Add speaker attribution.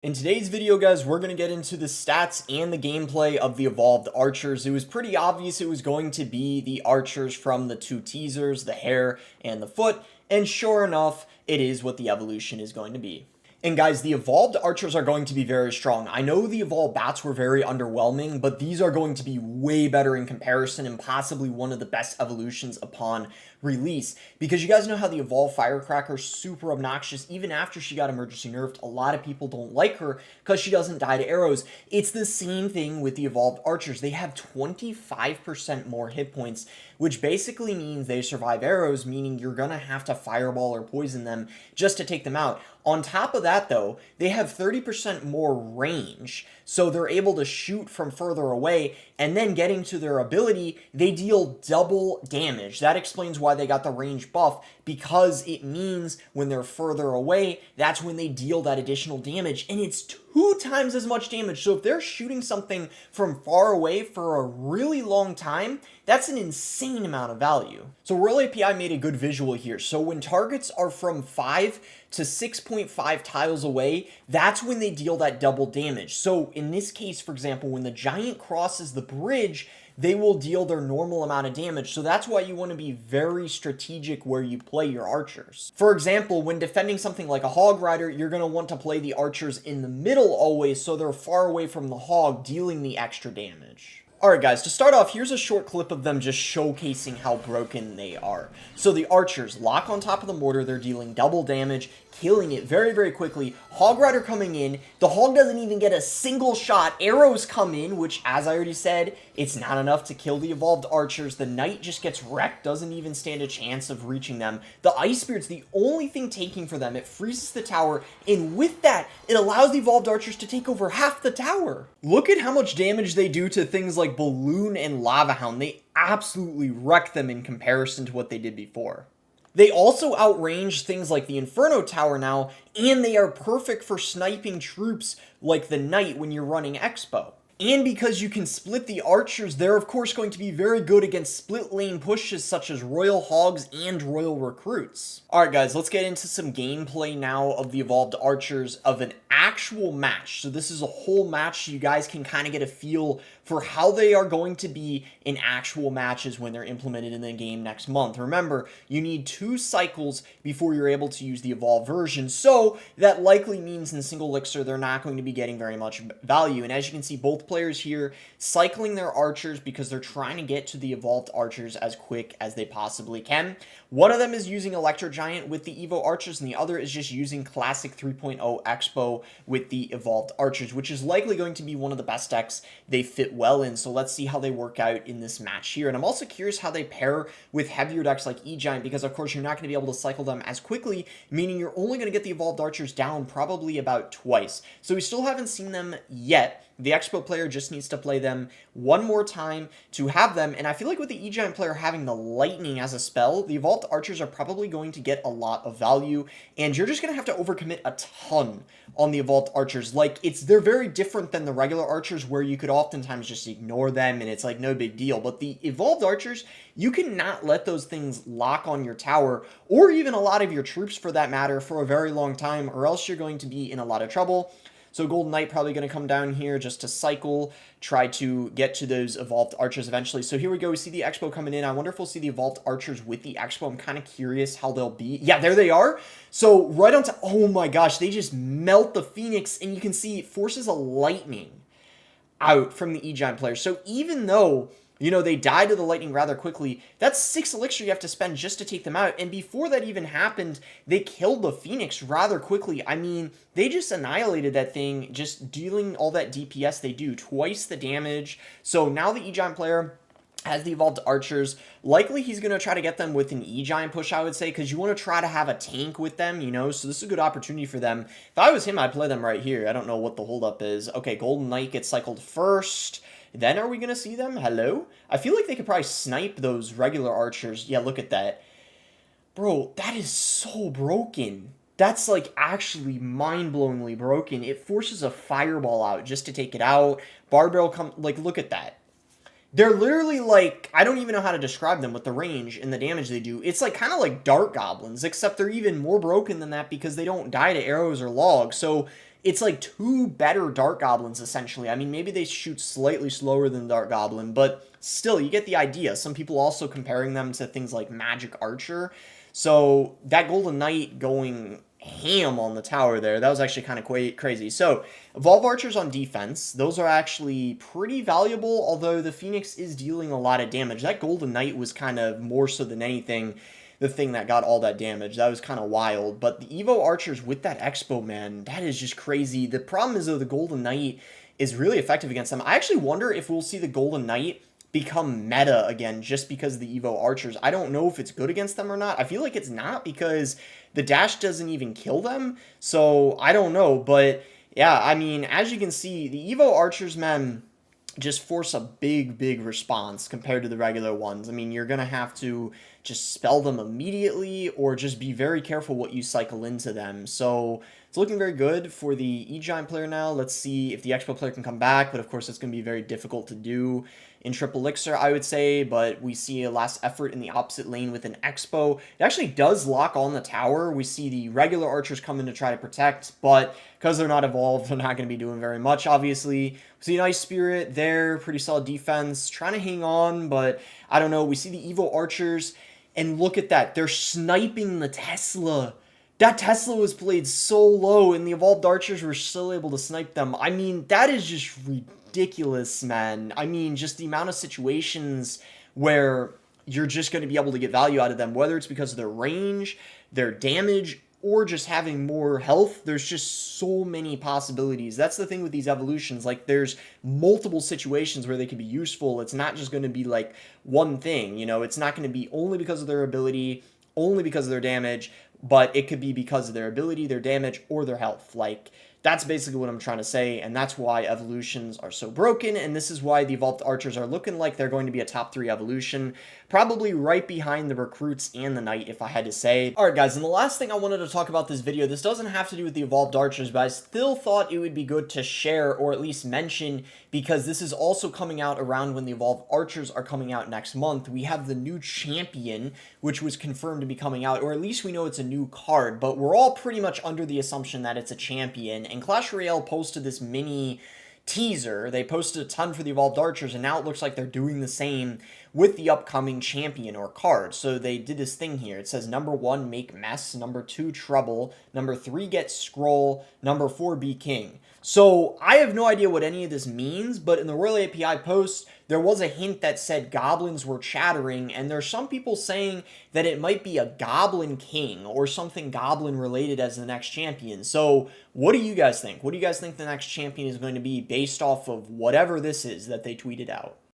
Speaker 1: In today's video, guys, we're going to get into the stats and the gameplay of the evolved archers. It was pretty obvious it was going to be the archers from the two teasers, the hair and the foot, and sure enough, it is what the evolution is going to be. And guys, the evolved archers are going to be very strong. I know the evolved bats were very underwhelming, but these are going to be way better in comparison and possibly one of the best evolutions upon release. Because you guys know how the evolved firecracker is super obnoxious. Even after she got emergency nerfed, a lot of people don't like her because she doesn't die to arrows. It's the same thing with the evolved archers. They have 25% more hit points, which basically means they survive arrows, meaning you're going to have to fireball or poison them just to take them out. On top of that, though, they have 30% more range, so they're able to shoot from further away, and then getting to their ability, they deal double damage. That explains why they got the range buff, because it means when they're further away, that's when they deal that additional damage, and it's 2 times as much damage. So if they're shooting something from far away for a really long time, that's an insane amount of value. So Royal API made a good visual here. So when targets are from 5 to 6.5 tiles away, that's when they deal that double damage. So in this case, for example, when the giant crosses the bridge, they will deal their normal amount of damage. So that's why you want to be very strategic where you play your archers. For example, when defending something like a hog rider, you're going to want to play the archers in the middle always, so they're far away from the hog, dealing the extra damage. Alright guys, to start off, here's a short clip of them just showcasing how broken they are. So the archers lock on top of the mortar, they're dealing double damage, killing it very, very quickly. Hog Rider coming in, the hog doesn't even get a single shot, arrows come in, which, as I already said, it's not enough to kill the evolved archers. The knight just gets wrecked, doesn't even stand a chance of reaching them. The ice spirit's the only thing taking for them, it freezes the tower, and with that, it allows the evolved archers to take over half the tower. Look at how much damage they do to things like Balloon and Lava Hound. They absolutely wreck them in comparison to what they did before. They also outrange things like the Inferno Tower now, and they are perfect for sniping troops like the Knight when you're running Expo. And because you can split the archers, they're of course going to be very good against split lane pushes such as Royal Hogs and Royal Recruits. Alright guys, let's get into some gameplay now of the evolved archers of an actual match. So this is a whole match so you guys can kind of get a feel for how they are going to be in actual matches when they're implemented in the game next month. Remember, you need 2 cycles before you're able to use the evolved version, so that likely means in single elixir they're not going to be getting very much value. And as you can see, both players here cycling their archers because they're trying to get to the evolved archers as quick as they possibly can. One of them is using Electro Giant with the Evo archers, and the other is just using Classic 3.0 Expo with the evolved archers, which is likely going to be one of the best decks they fit well in. So let's see how they work out in this match here. And I'm also curious how they pair with heavier decks like E-Giant, because of course you're not going to be able to cycle them as quickly, meaning you're only going to get the evolved archers down probably about twice. So we still haven't seen them yet. The Expo player just needs to play them one more time to have them, and I feel like with the E-Giant player having the Lightning as a spell, the evolved archers are probably going to get a lot of value, and you're just going to have to overcommit a ton on the evolved archers. Like, they're very different than the regular archers where you could oftentimes just ignore them and it's like no big deal, but the evolved archers, you cannot let those things lock on your tower, or even a lot of your troops for that matter, for a very long time, or else you're going to be in a lot of trouble. So Golden Knight probably going to come down here just to cycle, try to get to those evolved archers eventually. So here we go. We see the Expo coming in. I wonder if we'll see the evolved archers with the Expo. I'm kind of curious how they'll be. Yeah, there they are. So right on top. Oh my gosh, they just melt the Phoenix, and you can see it forces a lightning out from the E-Giant player. So even though, you know, they die to the lightning rather quickly, that's 6 elixir you have to spend just to take them out. And before that even happened, they killed the Phoenix rather quickly. I mean, they just annihilated that thing, just dealing all that DPS they do, twice the damage. So now the E-Giant player has the evolved archers. Likely he's going to try to get them with an E-Giant push, I would say, because you want to try to have a tank with them, you know, so this is a good opportunity for them. If I was him, I'd play them right here. I don't know what the holdup is. Okay, Golden Knight gets cycled first. Then are we going to see them? Hello? I feel like they could probably snipe those regular archers. Yeah, look at that. Bro, that is so broken. That's like actually mind-blowingly broken. It forces a fireball out just to take it out. Barbell come, like, look at that. They're literally like, I don't even know how to describe them with the range and the damage they do. It's like kind of like Dart Goblins, except they're even more broken than that because they don't die to arrows or logs. So it's like two better Dart Goblins, essentially. I mean, maybe they shoot slightly slower than Dart Goblin, but still, you get the idea. Some people also comparing them to things like Magic Archer. So that Golden Knight going ham on the tower there, that was actually kind of crazy. So Evolve Archers on defense, those are actually pretty valuable, although the Phoenix is dealing a lot of damage. That Golden Knight was kind of more so than anything the thing that got all that damage. That was kind of wild. But the Evo Archers with that Expo, man, that is just crazy. The problem is, though, the Golden Knight is really effective against them. I actually wonder if we'll see the Golden Knight become meta again just because of the Evo Archers. I don't know if it's good against them or not. I feel like it's not because the dash doesn't even kill them. So I don't know. But yeah, I mean, as you can see, the Evo Archers, man, just force a big response compared to the regular ones. I mean, you're going to have to just spell them immediately or just be very careful what you cycle into them. So it's looking very good for the E-Giant player now. Let's see if the Expo player can come back, but of course it's going to be very difficult to do in Triple Elixir, I would say, but we see a last effort in the opposite lane with an Expo. It actually does lock on the tower. We see the regular archers come in to try to protect, but because they're not evolved, they're not going to be doing very much, obviously. We see a nice Spirit there, pretty solid defense, trying to hang on, but I don't know. We see the Evo Archers, and look at that. They're sniping the Tesla. That Tesla was played so low, and the Evolved Archers were still able to snipe them. I mean, that is just ridiculous, man. I mean, just the amount of situations where you're just going to be able to get value out of them, whether it's because of their range, their damage, or just having more health. There's just so many possibilities. That's the thing with these evolutions. Like, there's multiple situations where they could be useful. It's not just going to be like one thing, you know. It's not going to be only because of their ability, only because of their damage, but it could be because of their ability, their damage, or their health. Like, that's basically what I'm trying to say, and that's why evolutions are so broken, and this is why the Evolved Archers are looking like they're going to be a top 3 evolution, probably right behind the Recruits and the Knight, if I had to say. Alright guys, and the last thing I wanted to talk about this video, this doesn't have to do with the Evolved Archers, but I still thought it would be good to share, or at least mention, because this is also coming out around when the Evolved Archers are coming out next month. We have the new champion, which was confirmed to be coming out, or at least we know it's a new card, but we're all pretty much under the assumption that it's a champion, and Clash Royale posted this mini teaser. They posted a ton for the Evolved Archers, and now it looks like they're doing the same with the upcoming champion or card. So they did this thing here. It says number 1, make mess. Number 2, trouble. Number 3, get scroll. Number 4, be king. So I have no idea what any of this means, but in the Royal API post, there was a hint that said goblins were chattering, and there's some people saying that it might be a goblin king or something goblin related as the next champion. So what do you guys think? What do you guys think the next champion is going to be based off of whatever this is that they tweeted out?